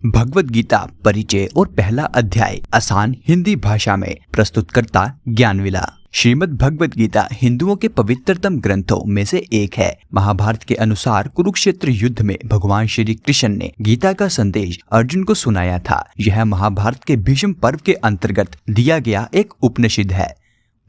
भगवत गीता परिचय और पहला अध्याय आसान हिंदी भाषा में प्रस्तुत करता ज्ञानविला। श्रीमद् भगवत गीता हिंदुओं के पवित्रतम ग्रंथों में से एक है। महाभारत के अनुसार कुरुक्षेत्र युद्ध में भगवान श्री कृष्ण ने गीता का संदेश अर्जुन को सुनाया था। यह महाभारत के भीष्म पर्व के अंतर्गत दिया गया एक उपनिषद है।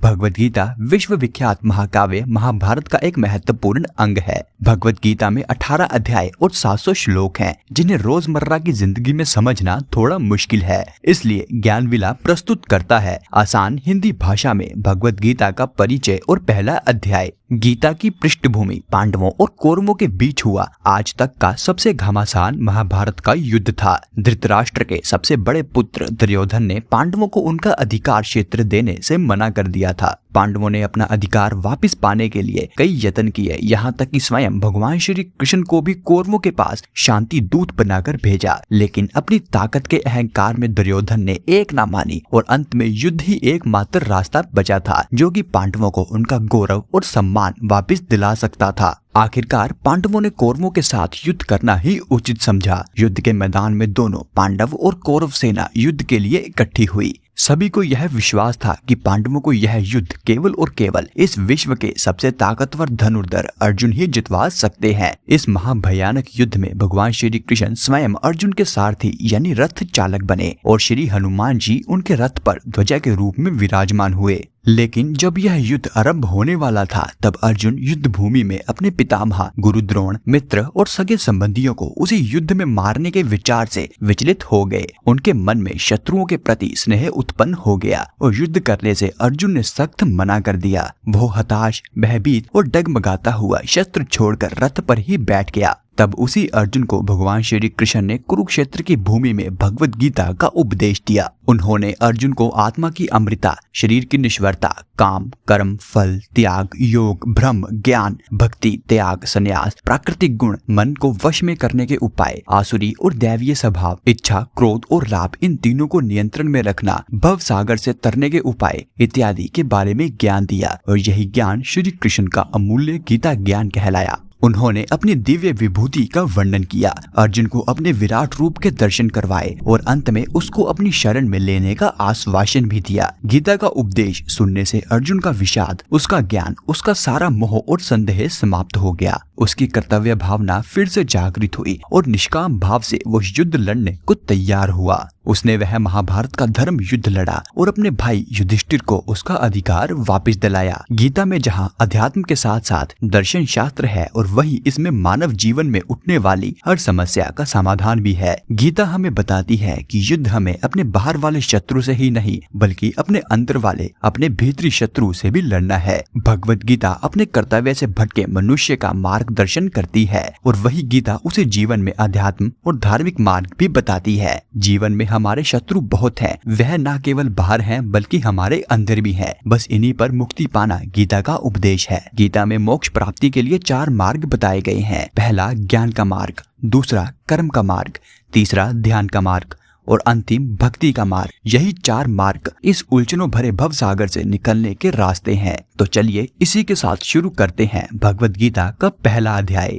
भगवत गीता विश्व विख्यात महाकाव्य महाभारत का एक महत्वपूर्ण अंग है। भगवत गीता में 18 अध्याय और 700 श्लोक हैं, जिन्हें रोजमर्रा की जिंदगी में समझना थोड़ा मुश्किल है। इसलिए ज्ञानविला प्रस्तुत करता है आसान हिंदी भाषा में भगवत गीता का परिचय और पहला अध्याय। गीता की पृष्ठभूमि पांडवों और कौरवों के बीच हुआ आज तक का सबसे घमासान महाभारत का युद्ध था। धृतराष्ट्र के सबसे बड़े पुत्र दुर्योधन ने पांडवों को उनका अधिकार क्षेत्र देने से मना कर दिया था। पांडवों ने अपना अधिकार वापस पाने के लिए कई यत्न किए, यहाँ तक कि स्वयं भगवान श्री कृष्ण को भी कौरवों के पास शांति दूत बनाकर भेजा। लेकिन अपनी ताकत के अहंकार में दुर्योधन ने एक ना मानी और अंत में युद्ध ही एकमात्र रास्ता बचा था, जो कि पांडवों को उनका गौरव और सम्मान वापस दिला सकता था। आखिरकार पांडवों ने कौरवों के साथ युद्ध करना ही उचित समझा। युद्ध के मैदान में दोनों पांडव और कौरव सेना युद्ध के लिए इकट्ठी हुई। सभी को यह विश्वास था कि पांडवों को यह युद्ध केवल और केवल इस विश्व के सबसे ताकतवर धनुर्धर अर्जुन ही जितवा सकते हैं। इस महाभयानक युद्ध में भगवान श्री कृष्ण स्वयं अर्जुन के सारथी यानी रथ चालक बने और श्री हनुमान जी उनके रथ पर ध्वजा के रूप में विराजमान हुए। लेकिन जब यह युद्ध आरंभ होने वाला था, तब अर्जुन युद्ध भूमि में अपने पितामह गुरु द्रोण, मित्र और सगे संबंधियों को उसी युद्ध में मारने के विचार से विचलित हो गए। उनके मन में शत्रुओं के प्रति स्नेह उत्पन्न हो गया और युद्ध करने से अर्जुन ने सख्त मना कर दिया। वो हताश, भयभीत और डगमगाता हुआ शस्त्र छोड़कर रथ पर ही बैठ गया। तब उसी अर्जुन को भगवान श्री कृष्ण ने कुरुक्षेत्र की भूमि में भगवत गीता का उपदेश दिया। उन्होंने अर्जुन को आत्मा की अमृता, शरीर की निश्वरता, काम, कर्म, फल, त्याग, योग, ब्रह्म, ज्ञान, भक्ति, त्याग, संन्यास, प्राकृतिक गुण, मन को वश में करने के उपाय, आसुरी और दैवीय स्वभाव, इच्छा, क्रोध और लाभ, इन तीनों को नियंत्रण में रखना, भव सागर से तरने के उपाय इत्यादि के बारे में ज्ञान दिया। और यही ज्ञान श्री कृष्ण का अमूल्य गीता ज्ञान कहलाया। उन्होंने अपनी दिव्य विभूति का वर्णन किया, अर्जुन को अपने विराट रूप के दर्शन करवाए और अंत में उसको अपनी शरण में लेने का आश्वासन भी दिया। गीता का उपदेश सुनने से अर्जुन का विषाद, उसका ज्ञान, उसका सारा मोह और संदेह समाप्त हो गया। उसकी कर्तव्य भावना फिर से जागृत हुई और निष्काम भाव से वो युद्ध लड़ने को तैयार हुआ। उसने वह महाभारत का धर्म युद्ध लड़ा और अपने भाई युधिष्ठिर को उसका अधिकार वापस दिलाया। गीता में जहाँ अध्यात्म के साथ साथ दर्शन शास्त्र है और वही इसमें मानव जीवन में उठने वाली हर समस्या का समाधान भी है। गीता हमें बताती है कि युद्ध हमें अपने बाहर वाले शत्रु से ही नहीं, बल्कि अपने अंदर वाले, अपने भीतरी शत्रु से भी लड़ना है। भगवत गीता अपने कर्तव्य से भटके मनुष्य का मार्गदर्शन करती है और वही गीता उसे जीवन में अध्यात्म और धार्मिक मार्ग भी बताती है। जीवन में हमारे शत्रु बहुत हैं, वह न केवल बाहर हैं बल्कि हमारे अंदर भी हैं। बस इन्हीं पर मुक्ति पाना गीता का उपदेश है। गीता में मोक्ष प्राप्ति के लिए 4 मार्ग बताए गए हैं। पहला ज्ञान का मार्ग, दूसरा कर्म का मार्ग, तीसरा ध्यान का मार्ग और अंतिम भक्ति का मार्ग। यही 4 मार्ग इस उलझनों भरे भव सागर से निकलने के रास्ते हैं। तो चलिए इसी के साथ शुरू करते हैं भगवत गीता का पहला अध्याय।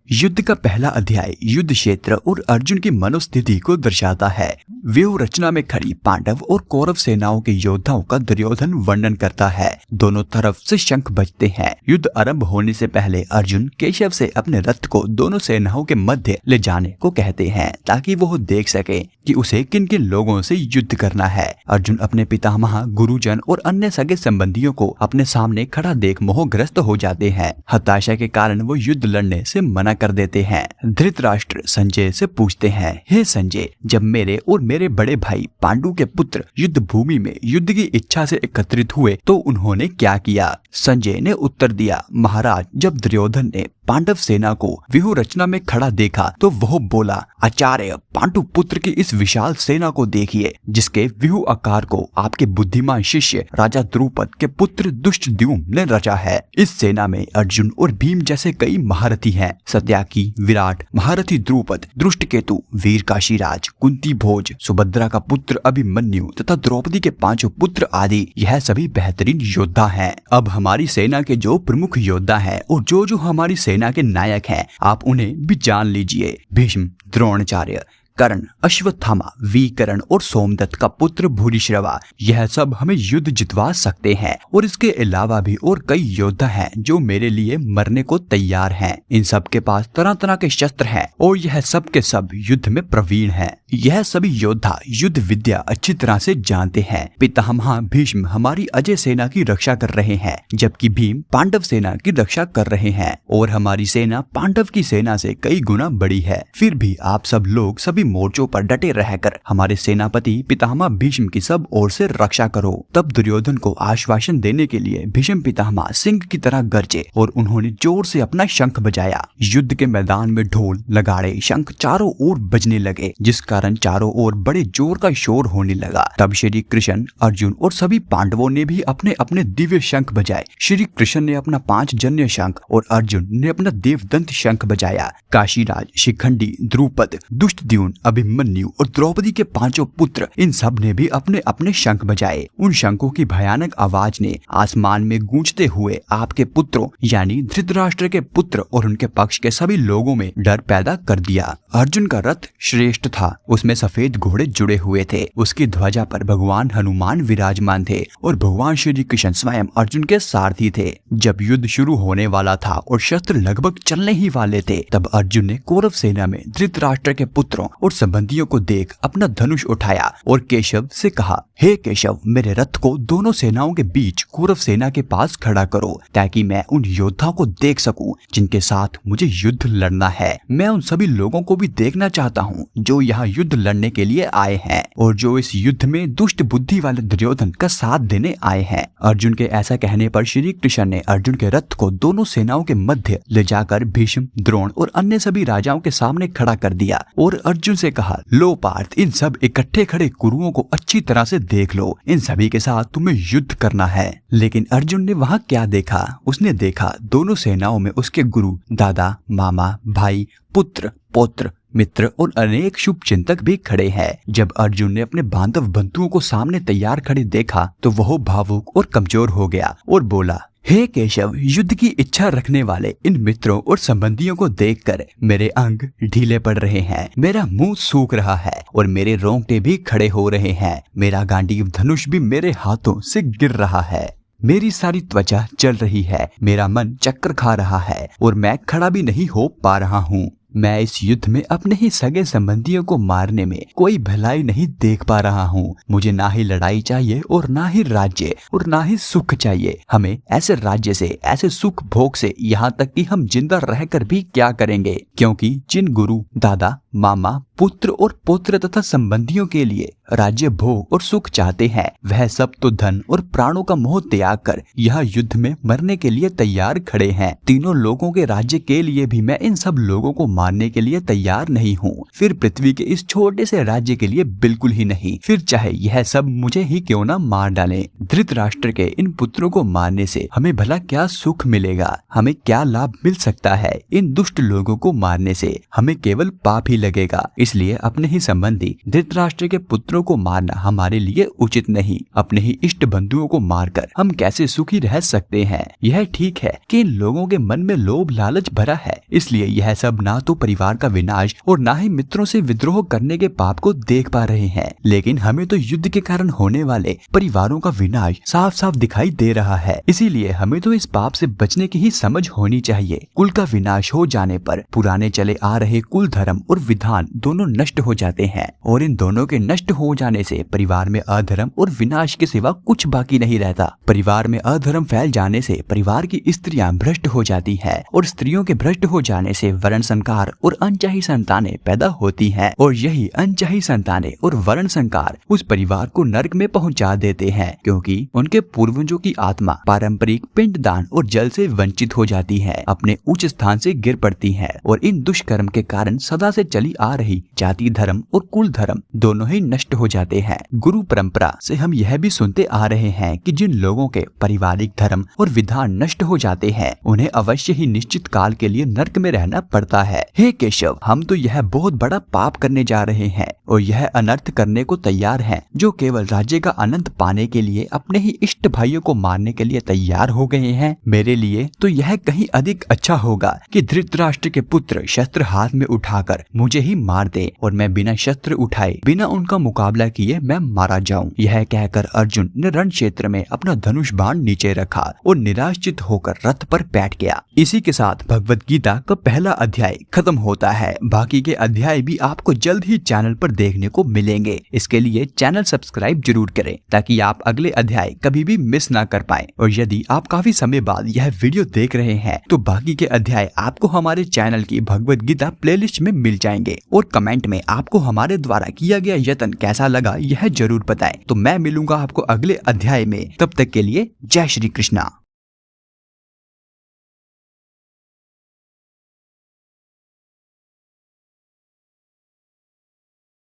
युद्ध का पहला अध्याय युद्ध क्षेत्र और अर्जुन की मनोस्थिति को दर्शाता है। व्यूह रचना में खड़ी पांडव और कौरव सेनाओं के योद्धाओं का दुर्योधन वर्णन करता है। दोनों तरफ से शंख बजते हैं। युद्ध आरंभ होने से पहले अर्जुन केशव से अपने रथ को दोनों सेनाओं के मध्य ले जाने को कहते हैं, ताकि वो देख सके कि उसे किन किन लोगों से युद्ध करना है। अर्जुन अपने पितामह, गुरुजन और अन्य सगे संबंधियों को अपने सामने खड़ा देख मोहग्रस्त हो जाते हैं। हताशा के कारण वो युद्ध लड़ने से मना कर देते हैं। धृतराष्ट्र संजय से पूछते हैं, हे संजय, जब मेरे और मेरे बड़े भाई पांडु के पुत्र युद्ध भूमि में युद्ध की इच्छा से एकत्रित हुए तो उन्होंने क्या किया? संजय ने उत्तर दिया, महाराज, जब दुर्योधन ने पांडव सेना को व्यूह रचना में खड़ा देखा तो वह बोला, आचार्य, पांडु पुत्र की इस विशाल सेना को देखिए, जिसके व्यूह आकार को आपके बुद्धिमान शिष्य राजा द्रुपद के पुत्र दुष्टद्युम्न ने रचा है। इस सेना में अर्जुन और भीम जैसे कई महारथी हैं। सत्याकी, विराट, महारथी द्रुपद, दृष्टकेतु, वीर काशीराज, कुंती भोज, सुभद्रा का पुत्र अभिमन्यु तथा द्रौपदी के 5 पुत्र आदि, यह सभी बेहतरीन योद्धा हैं। अब हमारी सेना के जो प्रमुख योद्धा हैं और जो हमारी सेना के नायक हैं, आप उन्हें भी जान लीजिए। भीष्म, द्रोणाचार्य, कर्ण, अश्वत्थामा, विकर्ण और सोमदत्त का पुत्र भूरिश्रवा, यह सब हमें युद्ध जितवा सकते हैं। और इसके अलावा भी और कई योद्धा हैं जो मेरे लिए मरने को तैयार हैं। इन सब के पास तरह तरह के शस्त्र हैं और यह सब के सब युद्ध में प्रवीण हैं। यह सभी योद्धा युद्ध विद्या अच्छी तरह से जानते हैं। पितामह भीष्म हमारी अजय सेना की रक्षा कर रहे हैं, जबकि भीम पांडव सेना की रक्षा कर रहे हैं और हमारी सेना पांडव की सेना से कई गुना बड़ी है। फिर भी आप सब लोग सभी मोर्चों पर डटे रहकर हमारे सेनापति पितामह भीष्म की सब ओर से रक्षा करो। तब दुर्योधन को आश्वासन देने के लिए भीष्म पितामह सिंह की तरह गरजे और उन्होंने जोर से अपना शंख बजाया। युद्ध के मैदान में ढोल, नगाड़े, शंख चारों ओर बजने लगे, जिस कारण चारों ओर बड़े जोर का शोर होने लगा। तब श्री कृष्ण, अर्जुन और सभी पांडवों ने भी अपने अपने दिव्य शंख बजाए। श्री कृष्ण ने अपना 5 जन्य शंख और अर्जुन ने अपना देवदंत शंख बजाया। काशीराज, शिखंडी, द्रुपद, दुष्टद्युम्न, अभिमन्यु और द्रौपदी के 5 पुत्र, इन सब ने भी अपने अपने शंख बजाए। उन शंखों की भयानक आवाज ने आसमान में गूंजते हुए आपके पुत्रों यानी धृतराष्ट्र के पुत्र और उनके पक्ष के सभी लोगों में डर पैदा कर दिया। अर्जुन का रथ श्रेष्ठ था, उसमें सफेद घोड़े जुड़े हुए थे। उसकी ध्वजा पर भगवान हनुमान विराजमान थे और भगवान श्री कृष्ण स्वयं अर्जुन के सारथी थे। जब युद्ध शुरू होने वाला था और शस्त्र लगभग चलने ही वाले थे, तब अर्जुन ने कौरव सेना में धृतराष्ट्र के पुत्रों और संबंधियों को देख अपना धनुष उठाया और केशव से कहा, हे केशव, मेरे रथ को दोनों सेनाओं के बीच कौरव सेना के पास खड़ा करो, ताकि मैं उन योद्धाओं को देख सकूं जिनके साथ मुझे युद्ध लड़ना है। मैं उन सभी लोगों को भी देखना चाहता हूं जो यहाँ युद्ध लड़ने के लिए आए हैं और जो इस युद्ध में दुष्ट बुद्धि वाले दुर्योधन का साथ देने आए हैं। अर्जुन के ऐसा कहने पर श्री कृष्ण ने अर्जुन के रथ को दोनों सेनाओं के मध्य ले जाकर भीष्म, द्रोण और अन्य सभी राजाओं के सामने खड़ा कर दिया और अर्जुन से कहा, लो पार्थ, इन सब इकट्ठे खड़े कुरुओं को अच्छी तरह से देख लो। इन सभी के साथ तुम्हें युद्ध करना है। लेकिन अर्जुन ने वहाँ क्या देखा? उसने देखा दोनों सेनाओं में उसके गुरु, दादा, मामा, भाई, पुत्र, पौत्र, मित्र और अनेक शुभ चिंतक भी खड़े हैं। जब अर्जुन ने अपने बांधव बंधुओं को सामने तैयार खड़े देखा तो वह भावुक और कमजोर हो गया और बोला, हे केशव, युद्ध की इच्छा रखने वाले इन मित्रों और संबंधियों को देखकर मेरे अंग ढीले पड़ रहे हैं, मेरा मुंह सूख रहा है और मेरे रोंगटे भी खड़े हो रहे हैं। मेरा गांडीव धनुष भी मेरे हाथों से गिर रहा है, मेरी सारी त्वचा जल रही है, मेरा मन चक्कर खा रहा है और मैं खड़ा भी नहीं हो पा रहा हूँ। मैं इस युद्ध में अपने ही सगे संबंधियों को मारने में कोई भलाई नहीं देख पा रहा हूँ। मुझे ना ही लड़ाई चाहिए और ना ही राज्य और ना ही सुख चाहिए। हमें ऐसे राज्य से, ऐसे सुख भोग से, यहाँ तक कि हम जिंदा रहकर भी क्या करेंगे, क्योंकि जिन गुरु, दादा, मामा, पुत्र और पौत्र तथा संबंधियों के लिए राज्य, भोग और सुख चाहते हैं, वह सब तो धन और प्राणों का मोह त्याग कर यह युद्ध में मरने के लिए तैयार खड़े हैं। तीनों लोगों के राज्य के लिए भी मैं इन सब लोगों को मारने के लिए तैयार नहीं हूँ, फिर पृथ्वी के इस छोटे से राज्य के लिए बिल्कुल ही नहीं। फिर चाहे यह सब मुझे ही क्यों न मार डालें। धृतराष्ट्र के इन पुत्रों को मारने से हमें भला क्या सुख मिलेगा? हमें क्या लाभ मिल सकता है? इन दुष्ट लोगों को मारने से हमें केवल पाप ही लगेगा। इसलिए अपने ही संबंधी धृतराष्ट्र के पुत्रों को मारना हमारे लिए उचित नहीं। अपने ही इष्ट बंधुओं को मारकर हम कैसे सुखी रह सकते हैं? यह ठीक है कि इन लोगों के मन में लोभ लालच भरा है, इसलिए यह सब ना तो परिवार का विनाश और ना ही मित्रों से विद्रोह करने के पाप को देख पा रहे हैं, लेकिन हमें तो युद्ध के कारण होने वाले परिवारों का विनाश साफ साफ दिखाई दे रहा है। इसीलिए हमें तो इस पाप से बचने की ही समझ होनी चाहिए। कुल का विनाश हो जाने पर पुराने चले आ रहे कुल धर्म और विधान दोनों नष्ट हो जाते हैं और इन दोनों के नष्ट हो जाने से परिवार में अधर्म और विनाश के सिवा कुछ बाकी नहीं रहता। परिवार में अधर्म फैल जाने से परिवार की स्त्रियां भ्रष्ट हो जाती हैं और स्त्रियों के भ्रष्ट हो जाने से वर्ण संकार और अनचाही संतानें पैदा होती हैं और यही अनचाही संतानें और वर्ण संकार उस परिवार को नरक में पहुंचा देते हैं, क्योंकि उनके पूर्वजों की आत्मा पारंपरिक पिंडदान और जल से वंचित हो जाती है, अपने उच्च स्थान से गिर पड़ती है और इन दुष्कर्म के कारण सदा से चली आ रही जाति धर्म और कुल धर्म दोनों ही नष्ट नष्ट हो जाते हैं। गुरु परंपरा से हम यह भी सुनते आ रहे हैं कि जिन लोगों के पारिवारिक धर्म और विधान नष्ट हो जाते हैं उन्हें अवश्य ही निश्चित काल के लिए नरक में रहना पड़ता है। हे केशव, हम तो यह बहुत बड़ा पाप करने जा रहे हैं और यह अनर्थ करने को तैयार हैं, जो केवल राज्य का आनंद पाने के लिए अपने ही इष्ट भाइयों को मारने के लिए तैयार हो गए हैं। मेरे लिए तो यह कहीं अधिक अच्छा होगा कि धृतराष्ट्र के पुत्र शस्त्र हाथ में उठाकर मुझे ही मार दे और मैं बिना शस्त्र उठाए, बिना उनका मुकाबला किए मैं मारा जाऊं। यह कहकर अर्जुन ने रण क्षेत्र में अपना धनुष बाण नीचे रखा और निराश्चित होकर रथ पर बैठ गया। इसी के साथ भगवत गीता का पहला अध्याय खत्म होता है। बाकी के अध्याय भी आपको जल्द ही चैनल पर देखने को मिलेंगे। इसके लिए चैनल सब्सक्राइब जरूर करें ताकि आप अगले अध्याय कभी भी मिस ना कर पाएं। और यदि आप काफी समय बाद यह वीडियो देख रहे हैं तो बाकी के अध्याय आपको हमारे चैनल की भगवत गीता प्लेलिस्ट में मिल जाएंगे। और कमेंट में आपको हमारे द्वारा किया गया यत्न कैसा लगा यह जरूर बताएं। तो मैं मिलूंगा आपको अगले अध्याय में, तब तक के लिए जय श्री कृष्णा।